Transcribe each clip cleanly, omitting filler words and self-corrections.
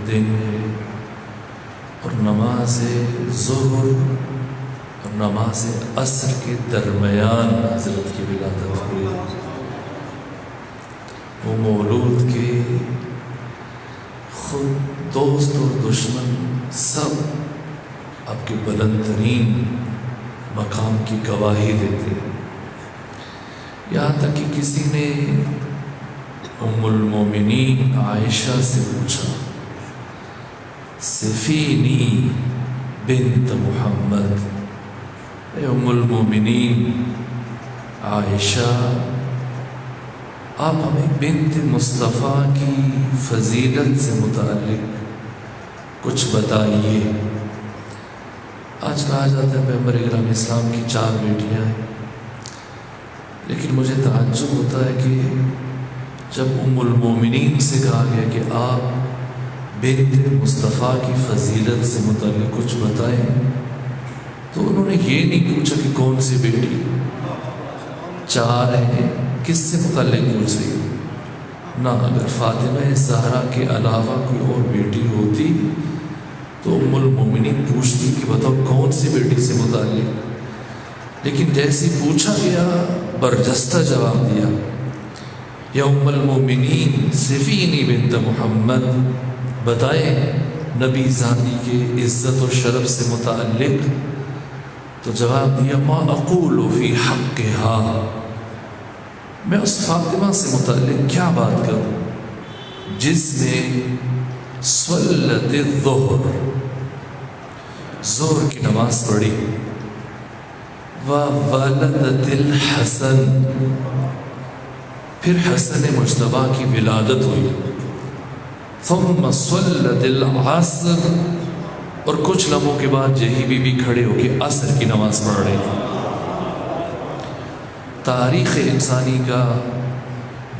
دن ہے اور نماز ظہر اور نماز عصر کے درمیان حضرت کی ولادت ہوئی۔ وہ مولود کے خود دوست اور دشمن سب آپ کے بلند ترین مقام کی گواہی دیتے، یہاں تک کہ کسی نے ام المومنین عائشہ سے پوچھا، صفینی بنت محمد، اے ام المومنین عائشہ آپ ہمیں بنت مصطفیٰ کی فضیلت سے متعلق کچھ بتائیے۔ آج کہا جاتا ہے پیغمبر اکرم اسلام کی 4 بیٹیاں ہیں، لیکن مجھے تعجب ہوتا ہے کہ جب ام المومنین سے کہا گیا کہ آپ بنت مصطفیٰ کی فضیلت سے متعلق کچھ بتائیں، تو انہوں نے یہ نہیں پوچھا کہ کون سی بیٹی، 4 ہیں، کس سے متعلق پوچھ رہی ہے؟ نہ، اگر فاطمہ زہرا کے علاوہ کوئی اور بیٹی ہوتی تو ام المومنین پوچھتی کہ بتاؤ کون سی بیٹی سے متعلق، لیکن جیسے پوچھا گیا برجستہ جواب دیا، یا ام المومنین صفینی بنت محمد، بتائیں نبی ذاتی کے عزت و شرف سے متعلق، تو جواب دیا ما اقول فی حقها، میں اس فاطمہ سے متعلق کیا بات کروں جس نے صلت الظہر، ظہر کی نماز پڑھی، وولدت الحسن، پھر حسن مجتبیٰ کی ولادت ہوئی، ثم صلت العصر، اور کچھ لمحوں کے بعد یہی بی بی کھڑے ہو کے عصر کی نماز پڑھ رہی تھی۔ تاریخ انسانی کا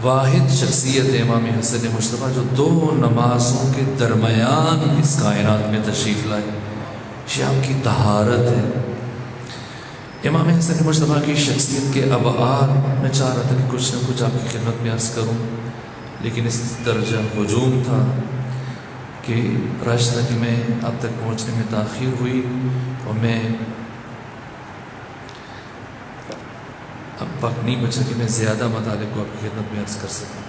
واحد شخصیت امام حسن مجتبیٰ جو 2 نمازوں کے درمیان اس کائنات میں تشریف لائے، شام کی طہارت ہے۔ امام حسن مجتبیٰ کی شخصیت کے ابعاد میں چاہ رہا تھا کہ کچھ نہ کچھ آپ کی خدمت میں عرض کروں، لیکن اس درجہ ہجوم تھا کہ راستہ کہ میں اب تک پہنچنے میں تاخیر ہوئی، اور میں اب وقت نہیں بچا کہ میں زیادہ مطالب کو آپ کی خدمت میں عرض کر سکوں۔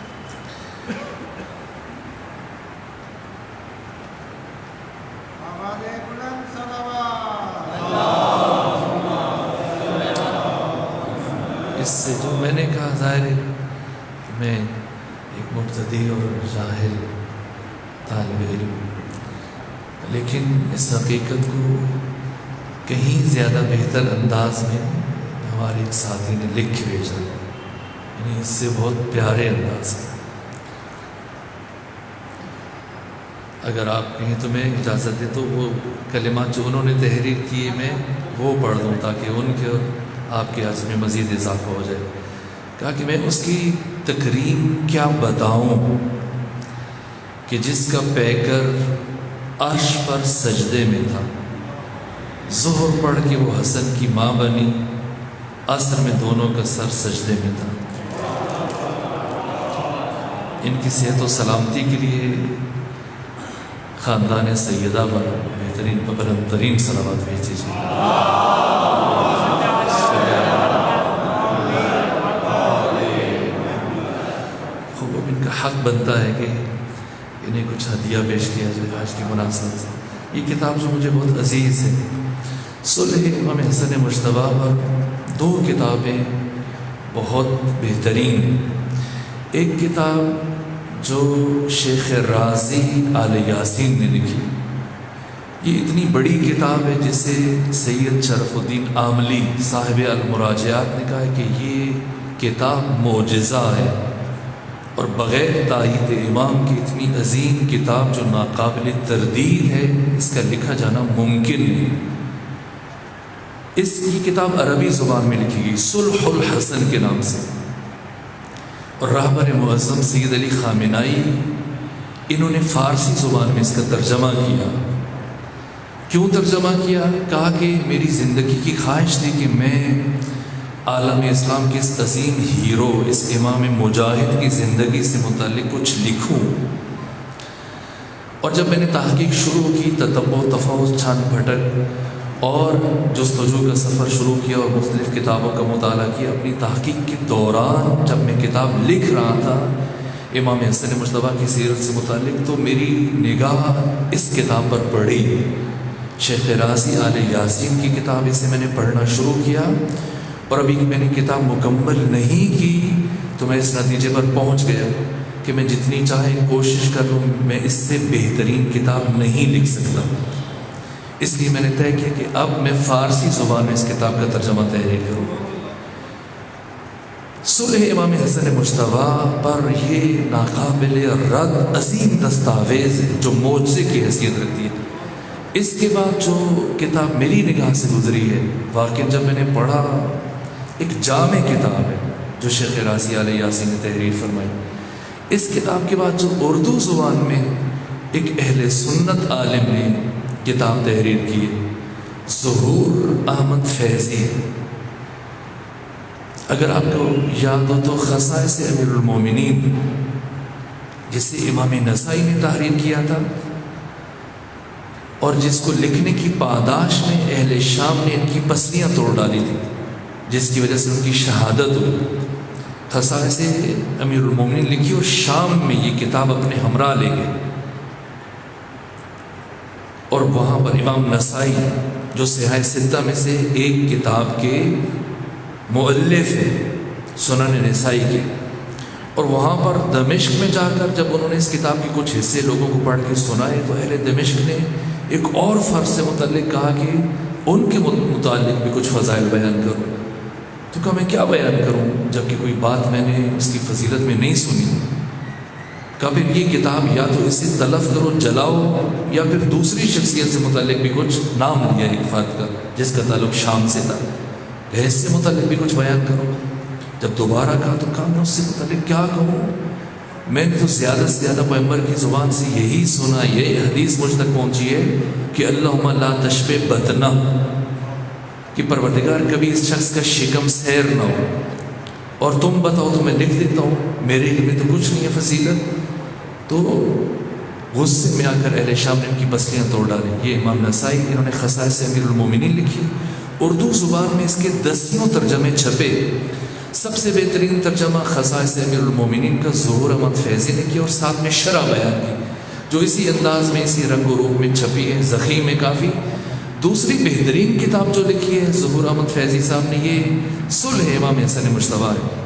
اس سے جو میں نے کہا ظاہر ہے کہ میں ایک مبتدی اور جاہل طالب علم، لیکن اس حقیقت کو کہیں زیادہ بہتر انداز میں ہمارے ایک ساتھی نے لکھ کے بھیجا، یعنی اس سے بہت پیارے انداز میں۔ اگر آپ کہیں تو میں اجازت دیں تو وہ کلمات جو انہوں نے تحریر کیے میں وہ پڑھ دوں تاکہ ان کے اور آپ کے عزم میں مزید اضافہ ہو جائے۔ کہا کہ میں اس کی تکریم کیا بتاؤں کہ جس کا پیکر عرش پر سجدے میں تھا، ظہر پڑھ کے وہ حسن کی ماں بنی، عصر میں دونوں کا سر سجدے میں تھا۔ ان کی صحت و سلامتی کے لیے خاندان سیدہ پر بہترین بلند ترین صلوات بھیج دیجیے۔ خوب ان کا حق بنتا ہے کہ انہیں کچھ ہدیہ پیش کیا جائے آج کی مناسبت سے۔ یہ کتاب جو مجھے بہت عزیز ہے، صلح امام حسن مجتبیٰ پر 2 کتابیں بہت بہترین ہیں۔ ایک کتاب جو شیخ رازی آل یاسین نے لکھی، یہ اتنی بڑی کتاب ہے جسے سید شرف الدین عاملی صاحب المراجعات نے کہا ہے کہ یہ کتاب معجزہ ہے، اور بغیر تائید امام کی اتنی عظیم کتاب جو ناقابل تردید ہے، اس کا لکھا جانا ممکن نہیں۔ اس کی کتاب عربی زبان میں لکھی گئی، صلح الحسن کے نام سے، اور رہبر معظم سید علی خامنائی انہوں نے فارسی زبان میں اس کا ترجمہ کیا۔ کیوں ترجمہ کیا؟ کہا کہ میری زندگی کی خواہش تھی کہ میں عالم اسلام کے اس عظیم ہیرو، اس امام مجاہد کی زندگی سے متعلق کچھ لکھوں، اور جب میں نے تحقیق شروع کی، تتبع، تفحص، چھان پھٹک اور جستجو کا سفر شروع کیا اور مختلف کتابوں کا مطالعہ کیا، اپنی تحقیق کے دوران جب میں کتاب لکھ رہا تھا امام حسن مجتبیٰ کی سیرت سے متعلق، تو میری نگاہ اس کتاب پر پڑی، شیخ رازی آل یاسین کی کتاب۔ اسے میں نے پڑھنا شروع کیا اور ابھی میں نے کتاب مکمل نہیں کی تو میں اس نتیجے پر پہنچ گیا کہ میں جتنی چاہے کوشش کر لوں، میں اس سے بہترین کتاب نہیں لکھ سکتا۔ اس لیے میں نے طے کیا کہ اب میں فارسی زبان میں اس کتاب کا ترجمہ تحریر کروں۔ صلح امام حسن مجتبیٰ پر یہ ناقابل رد عظیم دستاویز ہے جو معجزے کی حیثیت رکھتی ہے۔ اس کے بعد جو کتاب میری نگاہ سے گزری ہے، واقعی جب میں نے پڑھا، ایک جامع کتاب ہے جو شیخ رازی علیہ یاسین نے تحریر فرمائی۔ اس کتاب کے بعد جو اردو زبان میں ایک اہل سنت عالم نے کتاب تحریر کی ہے، ظہور احمد فیضی۔ اگر آپ کو یاد ہو تو خصائص امیر المومنین، جسے امام نسائی نے تحریر کیا تھا اور جس کو لکھنے کی پاداش میں اہل شام نے ان کی پسلیاں توڑ ڈالی تھی، جس کی وجہ سے ان کی شہادت ہوئی۔ خصائص امیر المومنین لکھی اور شام میں یہ کتاب اپنے ہمراہ لے گئے، اور وہاں پر امام نسائی جو صحاح ستہ میں سے ایک کتاب کے مؤلف ہیں، سنن نسائی کے، اور وہاں پر دمشق میں جا کر جب انہوں نے اس کتاب کے کچھ حصے لوگوں کو پڑھ کے سنائے تو اہل دمشق نے ایک اور فرد سے متعلق کہا کہ ان کے متعلق بھی کچھ فضائل بیان کرو۔ تو کہا میں کیا بیان کروں جبکہ کوئی بات میں نے اس کی فضیلت میں نہیں سنی۔ کہا پھر یہ کتاب یا تو اسے تلف کرو، جلاؤ، یا پھر دوسری شخصیت سے متعلق بھی کچھ نام لیا ایک فرد کا جس کا تعلق شام سے تھا، اس سے متعلق بھی کچھ بیان کرو۔ جب دوبارہ کہا تو کہا میں اس سے متعلق کیا کہوں، میں نے تو زیادہ سے زیادہ پیغمبر کی زبان سے یہی سنا، یہی حدیث مجھ تک پہنچی ہے کہ اللہم لا تشبہ بدنہ، کہ پروردگار کبھی اس شخص کا شکم سیر نہ ہو، اور تم بتاؤ تو میں لکھ دیتا ہوں، میرے علم میں تو کچھ نہیں ہے فضیلت۔ تو غصے میں آ کر اہل شام نے ان کی پسلیاں توڑ ڈالی۔ یہ امام نسائی، انہوں نے خصائص امیر المومنین لکھی، اردو زبان میں اس کے 10 ترجمے چھپے۔ سب سے بہترین ترجمہ خصائص امیر المومنین کا ظہور احمد فیضی نے کیا، اور ساتھ میں شرح بیان کی جو اسی انداز میں، اسی رنگ و روپ میں چھپی ہے، ضخیم ہے کافی۔ دوسری بہترین کتاب جو لکھی ہے ظہور احمد فیضی صاحب نے، یہ صلح امام حسن مجتبیٰ ہے۔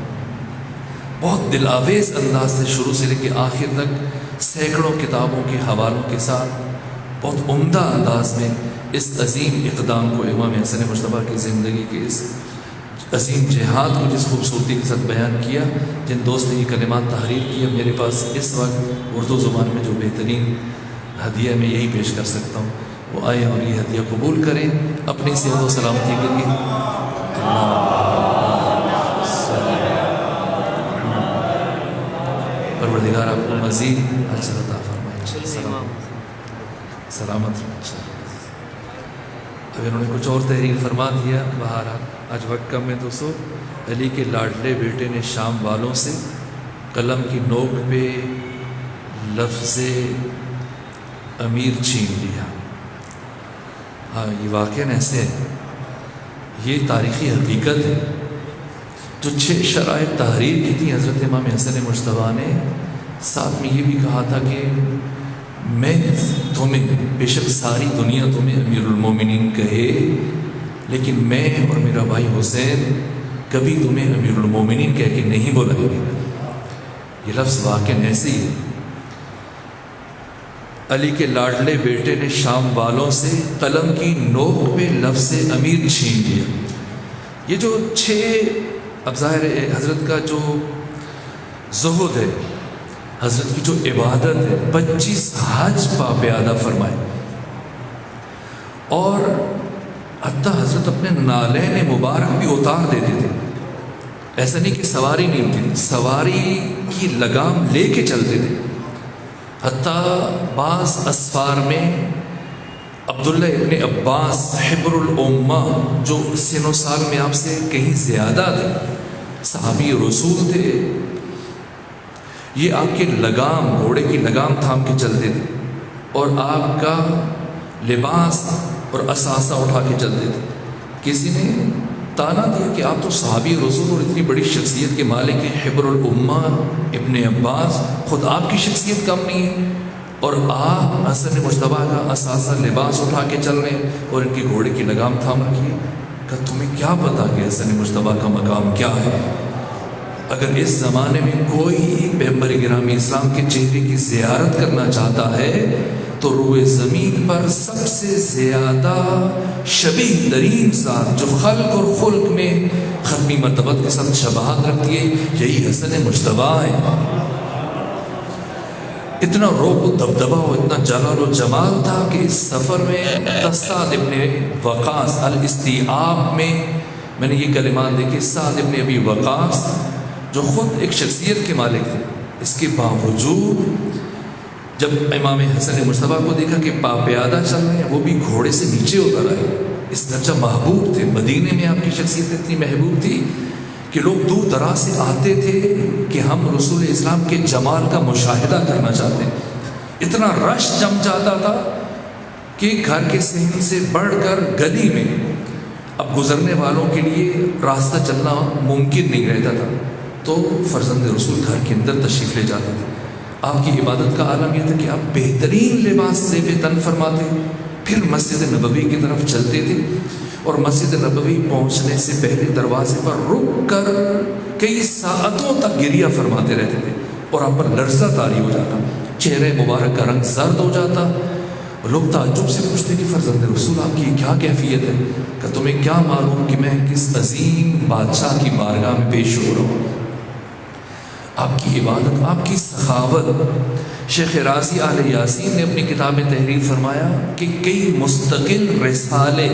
بہت دل آویز انداز سے شروع سے لے کے آخر تک سینکڑوں کتابوں کے حوالوں کے ساتھ بہت عمدہ انداز میں اس عظیم اقدام کو، امام حسن مجتبیٰ کی زندگی کے اس عظیم جہاد کو جس خوبصورتی کے ساتھ بیان کیا۔ جن دوست نے یہ کلمات تحریر کیا، میرے پاس اس وقت اردو زبان میں جو بہترین ہدیہ میں یہی پیش کر سکتا ہوں، وہ آئیں اور یہ ہدیہ قبول کریں اپنی صحت و سلامتی کے لیے۔ پروردگار آپ کو مزید اجر عطا فرمائے، سلامت رہے۔ اب انہوں نے کچھ اور تحریر فرما دیا۔ بہرحال آج وقت کم ہے دوستو۔ علی کے لاڈلے بیٹے نے شام والوں سے قلم کی نوک پہ لفظ امیر چھین لیا۔ ہاں، یہ واقعہ ایسے ہے، یہ تاریخی حقیقت ہے۔ جو 6 شرائط تحریر کی تھی حضرت امام حسن مجتبیٰ نے، ساتھ میں یہ بھی کہا تھا کہ میں تمہیں، بے شک ساری دنیا تمہیں امیر المومنین کہے، لیکن میں اور میرا بھائی حسین کبھی تمہیں امیر المومنین کہہ کے نہیں بلائیں گے۔ یہ لفظ واقعاً ایسے ہی ہے۔ علی کے لاڈلے بیٹے نے شام والوں سے قلم کی نوک پہ لفظ امیر چھین لیا۔ یہ جو 6، اب ظاہر ہے حضرت کا جو زہد ہے، حضرت کی جو عبادت ہے، 25 حج پاپ ادا فرمائے، اور حتیٰ حضرت اپنے نالین مبارک بھی اتار دیتے تھے۔ ایسا نہیں کہ سواری نہیں ہوتی تھی، سواری کی لگام لے کے چلتے تھے۔ حتیٰ بعض اسفار میں عبداللہ ابن عباس حبر الامہ، جو سن و سال میں آپ سے کہیں زیادہ تھے، صحابی رسول تھے، یہ آپ کے لگام، گھوڑے کی لگام تھام کے چلتے تھے۔ اور آپ کا لباس اور اثاثہ اٹھا کے چلتے تھے۔ کسی نے تانا دیا کہ آپ تو صحابی رسول اور اتنی بڑی شخصیت کے مالک ہیں، حبر الامہ ابن عباس، خود آپ کی شخصیت کم نہیں ہے، اور آپ حسن مجتبیٰ کا اثاثہ لباس اٹھا کے چل رہے ہیں اور ان کے گھوڑے کی لگام تھام رکھی ہے۔ کہ تمہیں کیا پتا کہ حسن مجتبیٰ کا مقام کیا ہے؟ اگر اس زمانے میں کوئی پیغمبر گرامی اسلام کے چہرے کی زیارت کرنا چاہتا ہے تو روئے زمین پر سب سے زیادہ شبیہ ترین ذات جو خلق اور خلق میں ختمی مرتبت کے ساتھ شباہت رکھتی ہے، یہی حسن مجتبیٰ ہے۔ اتنا روب و دبدبہ اور اتنا جلال و جمال تھا کہ اس سفر میں سعد ابن وقاص الاستیعاب میں نے یہ کلمات دیکھے، سعد ابن ابی وقاص جو خود ایک شخصیت کے مالک تھے، اس کے باوجود جب امام حسن مجتبیٰ کو دیکھا کہ پیادہ چل رہے ہیں، وہ بھی گھوڑے سے نیچے اتر آئے، اس درجہ محبوب تھے۔ مدینے میں آپ کی شخصیت اتنی محبوب تھی کہ لوگ دور دراز سے آتے تھے کہ ہم رسول اسلام کے جمال کا مشاہدہ کرنا چاہتے ہیں۔ اتنا رش جم جاتا تھا کہ گھر کے صحن سے بڑھ کر گلی میں اب گزرنے والوں کے لیے راستہ چلنا ممکن نہیں رہتا تھا، تو فرزند رسول گھر کے اندر تشریف لے جاتے تھے۔ آپ کی عبادت کا عالم یہ تھا کہ آپ بہترین لباس زیب تن فرماتے، پھر مسجد نبوی کی طرف چلتے تھے، اور مسجد نبوی پہنچنے سے پہلے دروازے پر رک کر کئی ساعتوں تک گریہ فرماتے رہتے تھے، اور آپ پر لرزہ طاری ہو جاتا، چہرے مبارک کا رنگ زرد ہو جاتا۔ لوگ تعجب سے پوچھتے کہ فرزند رسول آپ کی کیا کیفیت ہے؟ کہ تمہیں کیا معلوم کہ میں کس عظیم بادشاہ کی بارگاہ میں پیش ہو رہا ہوں؟ آپ کی عبادت، آپ کی سخاوت۔ شیخ رازی آل یاسین نے اپنی کتاب میں تحریر فرمایا کہ کئی مستقل رسالے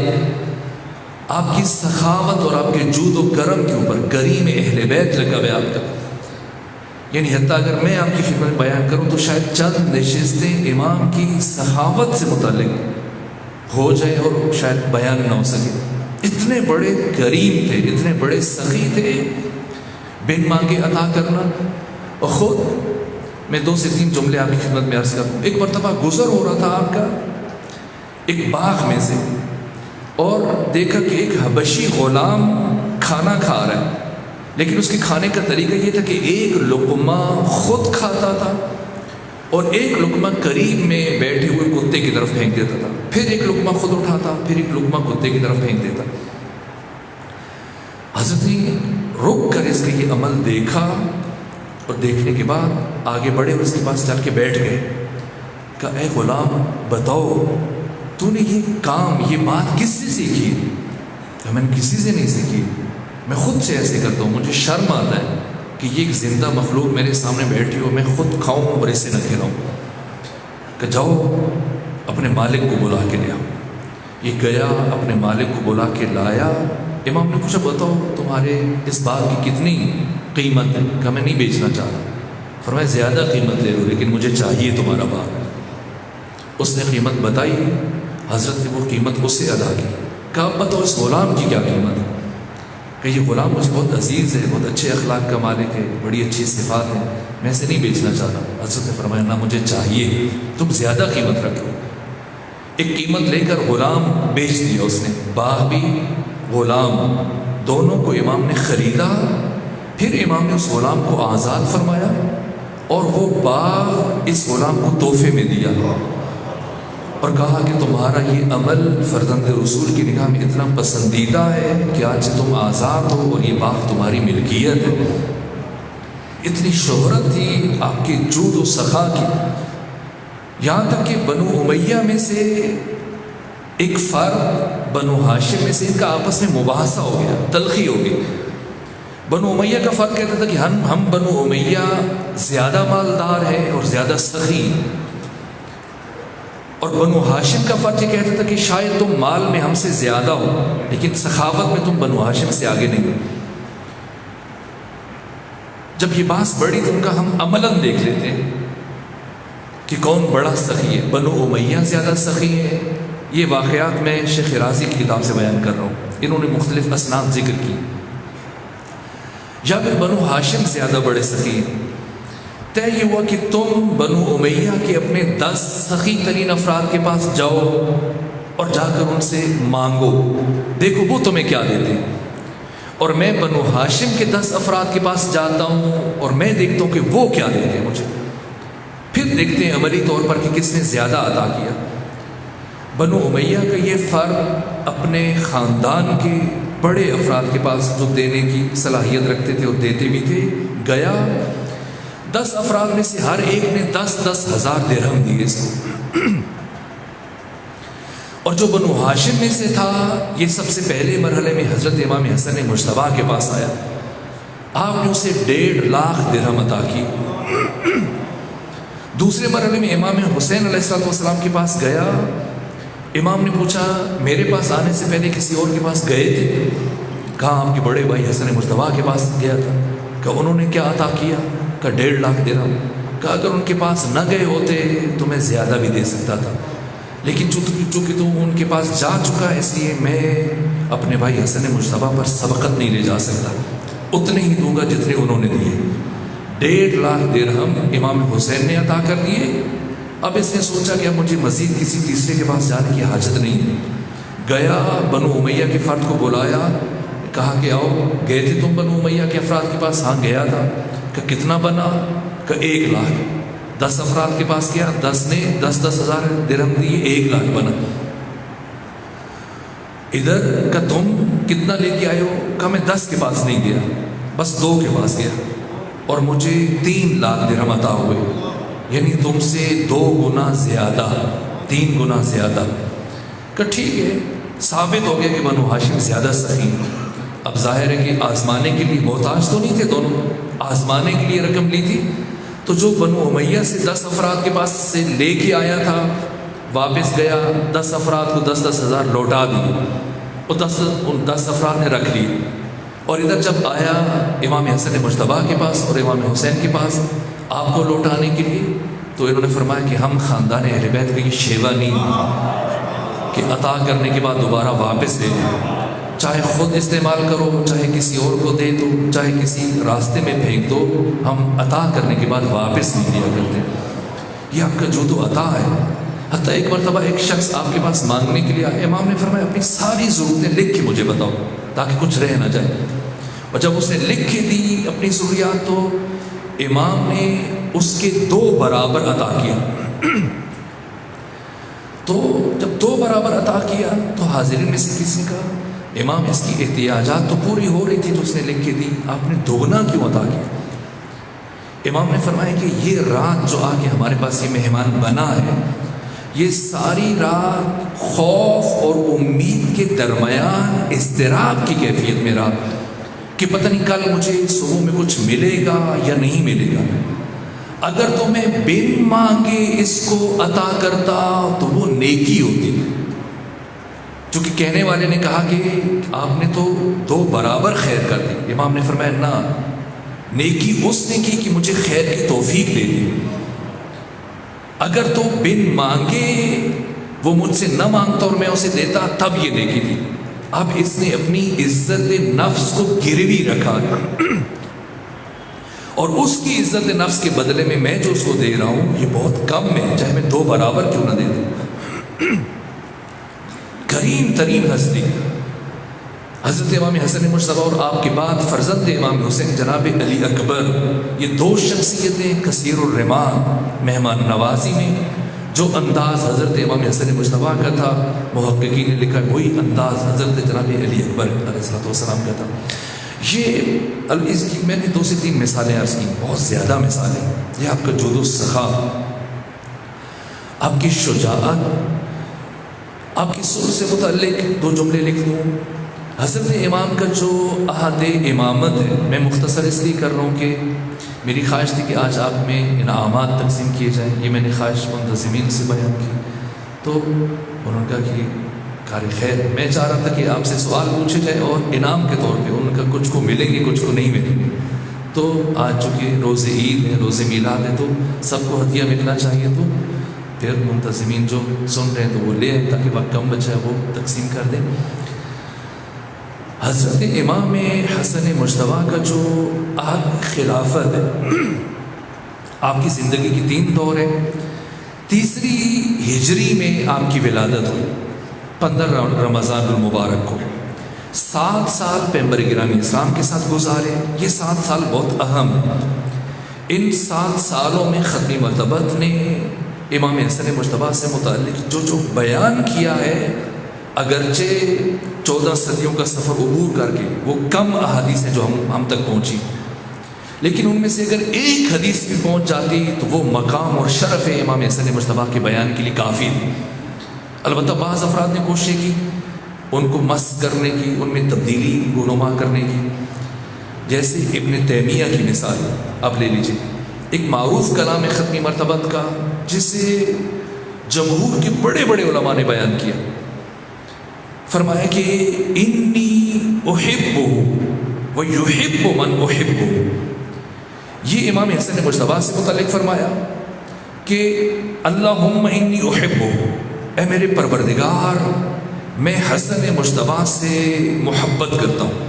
آپ کی سخاوت اور آپ کے جود و کرم کے اوپر، کریم اہل بیت لگا ہوئے آپ کا، یعنی حتیٰ اگر میں آپ کی خدمت بیان کروں تو شاید چند نشستیں امام کی سخاوت سے متعلق ہو جائے اور شاید بیان نہ ہو سکے۔ اتنے بڑے کریم تھے، اتنے بڑے سخی تھے، بن مانگے عطا کرنا۔ اور خود میں 2 سے 3 جملے آپ کی خدمت میں عرض کروں۔ ایک مرتبہ گزر ہو رہا تھا آپ کا ایک باغ میں سے، اور دیکھا کہ ایک حبشی غلام کھانا کھا رہا ہے، لیکن اس کے کھانے کا طریقہ یہ تھا کہ ایک لقمہ خود کھاتا تھا اور ایک لقمہ قریب میں بیٹھے ہوئے کتے کی طرف پھینک دیتا تھا، پھر ایک لقمہ خود اٹھاتا، پھر ایک لقمہ کتے کی طرف پھینک دیتا۔ حضرت نے رک کر اس کا یہ عمل دیکھا، اور دیکھنے کے بعد آگے بڑھے اور اس کے پاس چل کے بیٹھ گئے۔ کہا اے غلام بتاؤ تو نے یہ کام، یہ بات کس سے سیکھی؟ کہ میں نے کسی سے نہیں سیکھی، میں خود سے ایسے کرتا ہوں، مجھے شرم آتا ہے کہ یہ ایک زندہ مخلوق میرے سامنے بیٹھی ہو، میں خود کھاؤں اور اسے نہ کھلاؤں۔ کہ جاؤ اپنے مالک کو بلا کے لے آؤ۔ یہ گیا اپنے مالک کو بلا کے لایا۔ امام نے پوچھا بتاؤ تمہارے اس باغ کی کتنی قیمت ہے؟ کہ میں نہیں بیچنا چاہ رہا۔ فرمایا زیادہ قیمت لے لو لیکن مجھے چاہیے تمہارا باغ۔ اس نے قیمت بتائی، حضرت نے وہ قیمت اس سے ادا کی۔ کہا اب بتاؤ اس غلام کی کیا قیمت ہے؟ کہ یہ غلام مجھے بہت عزیز ہے، بہت اچھے اخلاق کا مالک ہے، بڑی اچھی صفات ہے، میں اسے نہیں بیچنا چاہ رہا۔ حضرت نے فرمایا نہ مجھے چاہیے، تم زیادہ قیمت رکھو۔ ایک قیمت لے کر غلام بیچ دیا اس نے، باغ بھی غلام دونوں کو امام نے خریدا۔ پھر امام نے اس غلام کو آزاد فرمایا اور وہ باغ اس غلام کو تحفے میں دیا، اور کہا کہ تمہارا یہ عمل فرزند رسول کی نگاہ میں اتنا پسندیدہ ہے کہ آج سے تم آزاد ہو اور یہ باغ تمہاری ملکیت ہے۔ اتنی شہرت تھی آپ کے جود و سخا کی، یہاں تک کہ بنو امیہ میں سے ایک فرد بنو ہاشم میں سے ان کا آپس میں مباحثہ ہو گیا، تلخی ہو گئی۔ بنو امیہ کا فرد کہتا تھا کہ ہم بنو امیہ زیادہ مالدار ہیں اور زیادہ سخی، اور بنو ہاشم کا فرد یہ کہتا تھا کہ شاید تم مال میں ہم سے زیادہ ہو لیکن سخاوت میں تم بنو ہاشم سے آگے نہیں ہو۔ جب یہ بات بڑی تو ان کا ہم عملاً دیکھ لیتے ہیں کہ کون بڑا سخی ہے۔ بنو امیہ زیادہ سخی ہے، یہ واقعات میں شیخ رازی کی کتاب سے بیان کر رہا ہوں، انہوں نے مختلف اسناد ذکر کی۔ یا پھر بنو ہاشم زیادہ بڑے سخی ہیں۔ طے یہ ہوا کہ تم بنو امیہ کے اپنے 10 سخی ترین افراد کے پاس جاؤ اور جا کر ان سے مانگو، دیکھو وہ تمہیں کیا دیتے ہیں، اور میں بنو ہاشم کے 10 افراد کے پاس جاتا ہوں اور میں دیکھتا ہوں کہ وہ کیا دیتے ہیں مجھے، پھر دیکھتے ہیں عملی طور پر کہ کس نے زیادہ عطا کیا۔ بنو امیہ کا یہ فرد اپنے خاندان کے بڑے افراد کے پاس جو دینے کی صلاحیت رکھتے تھے اور دیتے بھی تھے، گیا 10 افراد میں سے ہر ایک نے 10 ہزار درہم دیے اس کو، اور جو بنو ہاشم میں سے تھا یہ سب سے پہلے مرحلے میں حضرت امام حسن مجتبیٰ کے پاس آیا، آپ نے اسے 1.5 لاکھ درہم عطا کی۔ دوسرے مرحلے میں امام حسین علیہ السلام کے پاس گیا، امام نے پوچھا میرے پاس آنے سے پہلے کسی اور کے پاس گئے تھے؟ کہا آپ کے بڑے بھائی حسن مجتبیٰ کے پاس گیا تھا۔ کہ انہوں نے کیا عطا کیا؟ کہ 1.5 لاکھ درہم۔ کہ اگر ان کے پاس نہ گئے ہوتے تو میں زیادہ بھی دے سکتا تھا، لیکن چونکہ تو ان کے پاس جا چکا اس لیے میں اپنے بھائی حسن مجتبیٰ پر سبقت نہیں لے جا سکتا، اتنے ہی دوں گا جتنے انہوں نے دیے۔ 1.5 لاکھ درہم امام حسین نے عطا کر دیے۔ اب اس نے سوچا کہ اب مجھے مزید کسی تیسرے کے پاس جانے کی حاجت نہیں ہے، گیا بنو امیہ کے فرد کو بلایا، کہا کہ آؤ، گئے تھے تم بنو امیہ کے افراد کے پاس؟ ہاں گیا تھا۔ کہ کتنا بنا؟ کہ 1 لاکھ۔ 10 افراد کے پاس گیا، 10 نے 10 ہزار درہم دیے، 1 لاکھ بنا۔ ادھر کہ تم کتنا لے کے آئے ہو؟ کہ میں 10 کے پاس نہیں گیا، بس 2 کے پاس گیا اور مجھے 3 لاکھ درہم عطا ہوئے، یعنی تم سے 2 گنا زیادہ، 3 گنا زیادہ۔ کہ ٹھیک ہے، ثابت ہو گیا کہ بنو ہاشم زیادہ سخی۔ اب ظاہر ہے کہ آزمانے کے لیے محتاج تو نہیں تھے دونوں، آزمانے کے لیے رقم لی تھی، تو جو بنو امیہ سے 10 افراد کے پاس سے لے کے آیا تھا واپس گیا، 10 افراد کو 10 ہزار لوٹا دیے، اور 10 افراد نے رکھ لیے۔ اور ادھر جب آیا امام حسن مجتبیٰ کے پاس اور امام حسین کے پاس آپ کو لوٹانے کے لیے، تو انہوں نے فرمایا کہ ہم خاندان اہل بیت کا یہ شیوا نہیں کہ عطا کرنے کے بعد دوبارہ واپس لے لیں، چاہے خود استعمال کرو، چاہے کسی اور کو دے دو، چاہے کسی راستے میں پھینک دو، ہم عطا کرنے کے بعد واپس نہیں دیا کرتے، یہ آپ کا جود و عطا ہے۔ حتیٰ ایک مرتبہ ایک شخص آپ کے پاس مانگنے کے لیے آیا، امام نے فرمایا اپنی ساری ضرورتیں لکھ کے مجھے بتاؤ تاکہ کچھ رہ نہ جائے، اور جب اس نے لکھ کے دی اپنی ضروریات تو امام نے اس کے 2 برابر عطا کیا۔ تو جب 2 برابر عطا کیا تو حاضرین میں سے کسی کا امام اس کی احتیاجات تو پوری ہو رہی تھی تو اس نے لکھ کے دی، آپ نے 2 گنا کیوں عطا کیا؟ امام نے فرمایا کہ یہ رات جو آ کے ہمارے پاس یہ مہمان بنا ہے، یہ ساری رات خوف اور امید کے درمیان اضطراب کی کیفیت میں رہا کہ پتہ نہیں کل مجھے صبح میں کچھ ملے گا یا نہیں ملے گا، اگر تو میں بن مانگے اس کو عطا کرتا تو وہ نیکی ہوتی، چونکہ کہنے والے نے کہا کہ آپ نے تو 2 برابر خیر کر دی۔ امام نے فرمایا نہ، نیکی اس نے کی کہ مجھے خیر کی توفیق دے دی، اگر تو بن مانگے وہ مجھ سے نہ مانگتا اور میں اسے دیتا تب یہ نیکی تھی۔ اب اس نے اپنی عزت نفس کو گروی رکھا اور اس کی عزت نفس کے بدلے میں جو اس کو دے رہا ہوں یہ بہت کم ہے، چاہے میں 2 برابر کیوں نہ دے دوں۔ کریم ترین ہستی حضرت امام حسن مجتبیٰ اور آپ کے بعد فرزند امام حسین جناب علی اکبر، یہ 2 شخصیتیں کثیر الرما مہمان نوازی میں، جو انداز حضرت امام حسن مجتبیٰ کا تھا محققین نے لکھا وہی انداز حضرت جناب علی اکبر علیہ السلام کا تھا۔ یہ اس کی میں نے 2 سے 3 مثالیں عرض کی، بہت زیادہ مثالیں، یہ آپ کا جود و سخا، آپ کی شجاعت، آپ کی سر سے متعلق 2 جملے لکھ دوں۔ حضرت امام کا جو عہد امامت ہے، میں مختصر اس لیے کر رہا ہوں کہ میری خواہش تھی کہ آج آپ میں انعامات تقسیم کیے جائیں، یہ میں نے خواہش منتظمین سے بیان کی، تو انہوں نے کہا کہ کار خیر، میں چاہ رہا تھا کہ آپ سے سوال پوچھے جائے اور انعام کے طور پہ ان کا کچھ کو ملیں گے کچھ کو نہیں ملیں گے، تو آج چونکہ روز عید ہے، روز میلاد ہے، تو سب کو ہدیہ ملنا چاہیے، تو پھر منتظمین جو سن رہے ہیں تو وہ لے آئیں تاکہ وقت کم بچا ہے وہ تقسیم کر دیں۔ حضرت امام حسن مجتبیٰ کا جو عہد خلافت ہے، آپ کی زندگی کی 3 دور ہیں. تیسری ہجری میں آپ کی ولادت ہوئی 15 رمضان المبارک کو. 7 سال پیغمبر گرامی اسلام کے ساتھ گزارے. یہ 7 سال بہت اہم ہیں. ان 7 سالوں میں ختمی مرتبت نے امام حسن مجتبیٰ سے متعلق جو بیان کیا ہے، اگرچہ 14 صدیوں کا سفر عبور کر کے وہ کم احادیث ہیں جو ہم تک پہنچی، لیکن ان میں سے اگر ایک حدیث بھی پہنچ جاتی تو وہ مقام اور شرف امام حسن مجتبیٰ کے بیان کے لیے کافی تھی. البتہ بعض افراد نے کوشش کی ان کو مسخ کرنے کی، ان میں تبدیلی رونما کرنے کی. جیسے ابن تیمیہ کی مثال آپ لے لیجیے، ایک معروف کلام ہے ختمی مرتبت کا جسے جمہور کے بڑے بڑے علماء نے بیان کیا. فرمایا کہ انی احب و یحب من احب. یہ امام حسن مجتبیٰ سے متعلق فرمایا کہ اللہم انی احب، اے میرے پروردگار میں حسن مجتبیٰ سے محبت کرتا ہوں.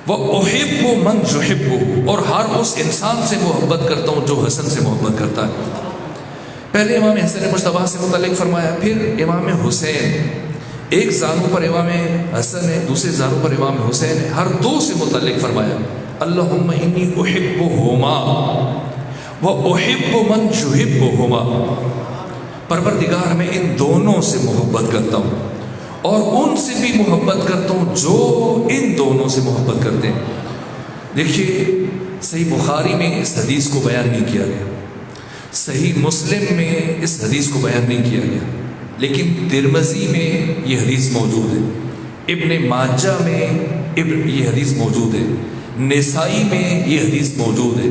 وَأُحِبُّ مَنْ يُحِبُّ، اور ہر اس انسان سے محبت کرتا ہوں جو حسن سے محبت کرتا ہے. پہلے امام حسن مجتبیٰ سے متعلق فرمایا. پھر امام حسین، ایک زانو پر امام حسن ہے، دوسرے زانو پر امام حسین ہے، ہر دو سے متعلق فرمایا اللہم انی احبہما وَأُحِبُّ مَنْ يُحِبُّهُمَا. پروردگار میں ان دونوں سے محبت کرتا ہوں اور ان سے بھی محبت کرتا ہوں جو ان دونوں سے محبت کرتے ہیں. دیکھیے صحیح بخاری میں اس حدیث کو بیان نہیں کیا گیا، صحیح مسلم میں اس حدیث کو بیان نہیں کیا گیا، لیکن ترمذی میں یہ حدیث موجود ہے، ابن ماجہ میں یہ حدیث موجود ہے، نسائی میں یہ حدیث موجود ہے،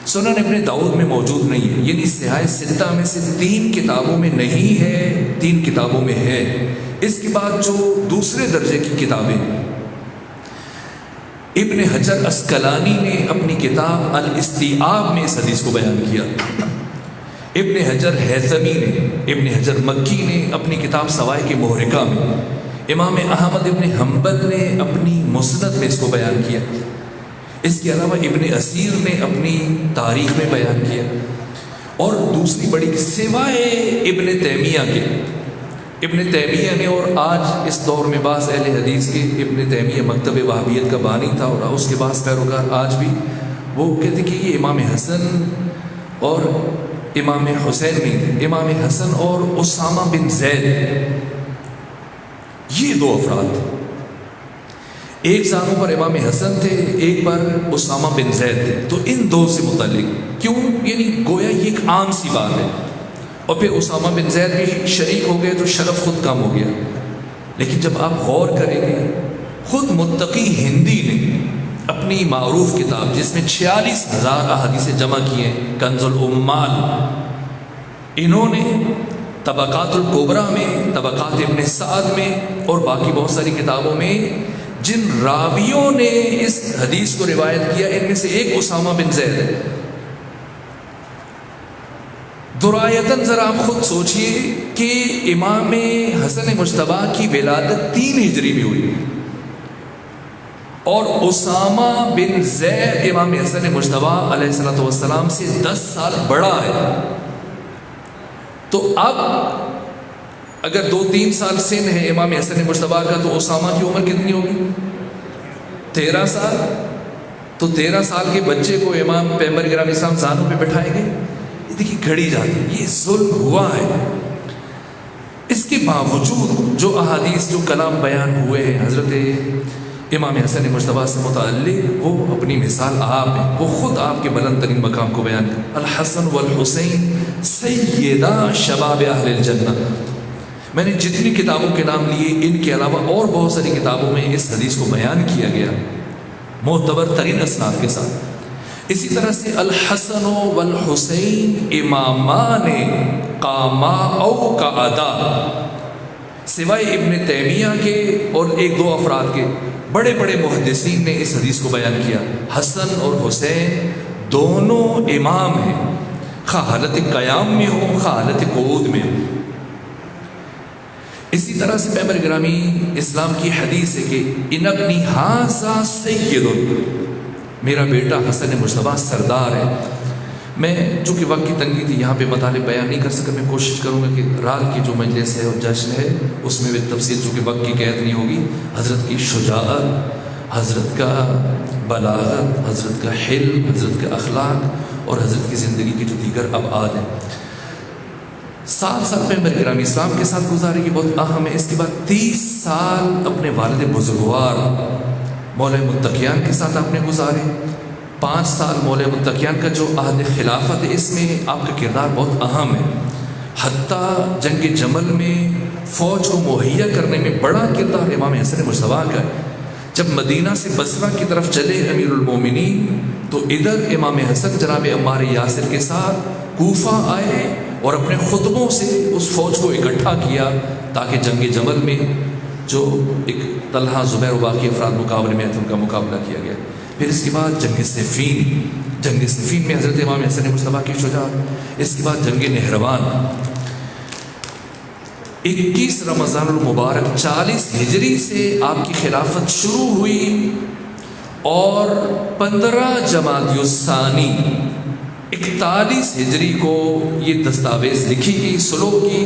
سنن ابن داؤد میں موجود نہیں ہے. یعنی صحاح ستہ میں سے 3 کتابوں میں نہیں ہے، 3 کتابوں میں ہے. اس کے بعد جو دوسرے درجے کی کتابیں، ابن حجر اسقلانی نے اپنی کتاب الاستیعاب میں اس حدیث کو بیان کیا. ابن حجر ہیثمی نے، ابن حجر مکی نے اپنی کتاب سوائق محرقہ میں، امام احمد ابن حنبل نے اپنی مسند میں اس کو بیان کیا. اس کے علاوہ ابن اسیر نے اپنی تاریخ میں بیان کیا. اور دوسری بڑی سوائے ابن تیمیہ کے، ابن تیمیہ نے، اور آج اس دور میں بعض اہل حدیث کے، ابن تیمیہ مکتب وہابیت کا بانی تھا اور اس کے بعض پیروکار آج بھی وہ کہتے کہ یہ امام حسن اور امام حسین نہیں تھے، امام حسن اور اسامہ بن زید، یہ 2 افراد تھے. ایک زانو پر امام حسن تھے، ایک پر اسامہ بن زید تھے. تو ان 2 سے متعلق کیوں، یعنی گویا یہ ایک عام سی بات ہے. اور پھر اسامہ بن زید بھی شریک ہو گئے تو شرف خود کم ہو گیا. لیکن جب آپ غور کریں گے، خود متقی ہندی نے اپنی معروف کتاب جس میں 46,000 احادیث جمع کیے ہیں، کنز الامال، انہوں نے طبقات الکبریٰ میں، طبقات ابن سعد میں اور باقی بہت ساری کتابوں میں جن راویوں نے اس حدیث کو روایت کیا، ان میں سے ایک اسامہ بن زید ہے. درایتاً ذرا آپ خود سوچئے کہ امام حسن مجتبیٰ کی ولادت 3 ہجری میں ہوئی اور اسامہ بن زید امام حسن مجتبیٰ علیہ السلام سے 10 سال بڑا ہے. تو اب اگر 2-3 سال سن ہے امام حسن مجتبیٰ کا تو اسامہ کی عمر کتنی ہوگی؟ 13 سال. تو 13 سال کے بچے کو امام پیغمبر گرامی اسلام زانوں پہ بٹھائیں گے؟ دیکھیے گھڑی جاتی ہے، یہ ظلم ہوا ہے. اس کے باوجود جو احادیث، جو کلام بیان ہوئے ہیں حضرت امام حسن مجتبیٰ سے متعلق، وہ اپنی مثال آپ ہیں، وہ خود آپ کے بلند ترین مقام کو بیان کریں. الحسن والحسین سیدہ شباب اہل الجنہ. میں نے جتنی کتابوں کے نام لیے، ان کے علاوہ اور بہت ساری کتابوں میں اس حدیث کو بیان کیا گیا معتبر ترین اسناد کے ساتھ. اسی طرح سے الحسن والحسین امامان قاما او قعدا، سوائے ابن تیمیہ کے اور 1-2 افراد کے بڑے بڑے محدثین نے اس حدیث کو بیان کیا. حسن اور حسین دونوں امام ہیں، خواہ حالت قیام میں ہو خواہ حالت قعود میں ہو. اسی طرح سے پیغمبر گرامی اسلام کی حدیث ہے کہ ان ابنی ھذا سید، میرا بیٹا حسن مجتبیٰ سردار ہے. میں چونکہ وقت کی تنگی تھی یہاں پہ مطالب بیان نہیں کر سکا. میں کوشش کروں گا کہ رات کی جو مجلس ہے اور جشن ہے اس میں بھی تفصیل چونکہ وقت کی قید نہیں ہوگی. حضرت کی شجاعت، حضرت کا بلاغت، حضرت کا حلم، حضرت کا اخلاق اور حضرت کی زندگی کی جو دیگر ابعاد ہیں. 7 سال میں گرامی اسلام کے ساتھ گزارے یہ بہت اہم ہے. اس کے بعد 30 سال اپنے والد بزرگوار مولا متقیان کے ساتھ آپ نے گزارے. 5 سال مولا متقیان کا جو عہد خلافت ہے اس میں آپ کا کردار بہت اہم ہے. حتیٰ جنگ جمل میں فوج کو مہیا کرنے میں بڑا کردار امام حسن مجتبیٰ کا ہے. جب مدینہ سے بصرہ کی طرف چلے امیر المومنین تو ادھر امام حسن جناب عمار یاسر کے ساتھ کوفہ آئے اور اپنے خطبوں سے اس فوج کو اکٹھا کیا تاکہ جنگ جمل میں جو ایک طلحہ زبیر و باقی افراد مقابلے میں ان کا مقابلہ کیا گیا. پھر اس کے بعد جنگ صفین میں حضرت امام حسن مجتبیٰ کی شجاعت. اس کے بعد جنگ نہروان 21 رمضان المبارک 40 ہجری سے آپ کی خلافت شروع ہوئی اور 15 جمادی الثانی 41 ہجری کو یہ دستاویز لکھی گئی سلو کی.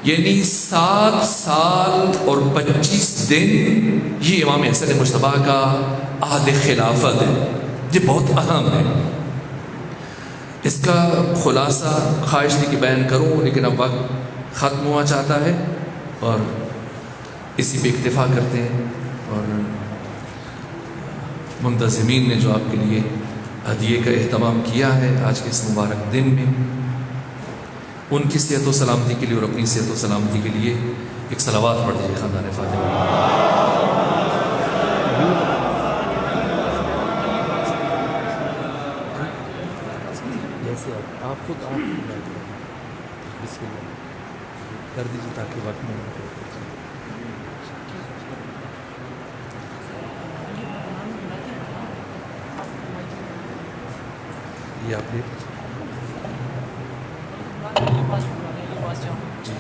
یعنی 7 سال اور 25 دن یہ امام حسن مجتبیٰ کا عہد خلافت ہے. یہ بہت اہم ہے. اس کا خلاصہ خواہش تھی کہ بیان کروں لیکن اب وقت ختم ہوا چاہتا ہے اور اسی پہ اکتفا کرتے ہیں. اور منتظمین نے جو آپ کے لیے ہدیے کا اہتمام کیا ہے آج کے اس مبارک دن میں، ان کی صحت و سلامتی کے لیے اور اپنی صحت و سلامتی کے لیے ایک صلوات پڑھ دیجیے خاندان فاطمہ. جیسے آپ خود بسم اللہ کر دیجیے تاکہ وقت میں یہ آپ نے جی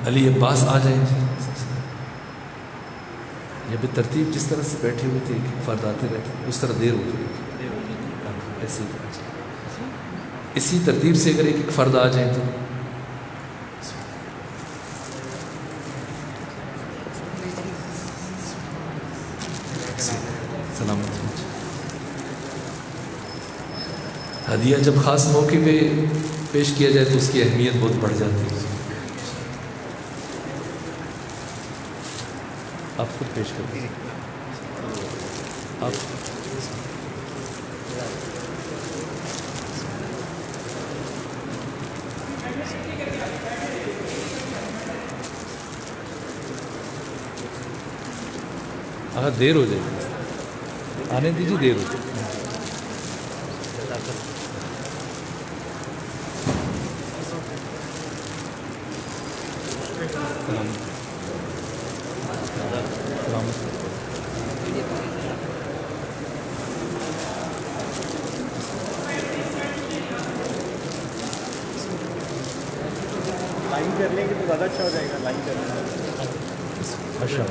علی عباس آ جائیں. یہ بھی ترتیب جس طرح سے بیٹھے ہوئے تھے فرد آتے رہتے اس طرح دیر ہوتی رہی. اسی ترتیب سے اگر ایک فرد آ جائیں تو سلامت. ہدیہ جب خاص موقع پہ پیش کیا جائے تو اس کی اہمیت بہت بڑھ جاتی ہے. آپ خود پیش کر دیجیے. آپ دیر ہو جائے گی آنے دیجیے. دیر ہو جائے لائن کر لیں گے تو زیادہ اچھا ہو جائے گا. لائن کر لیں. اچھا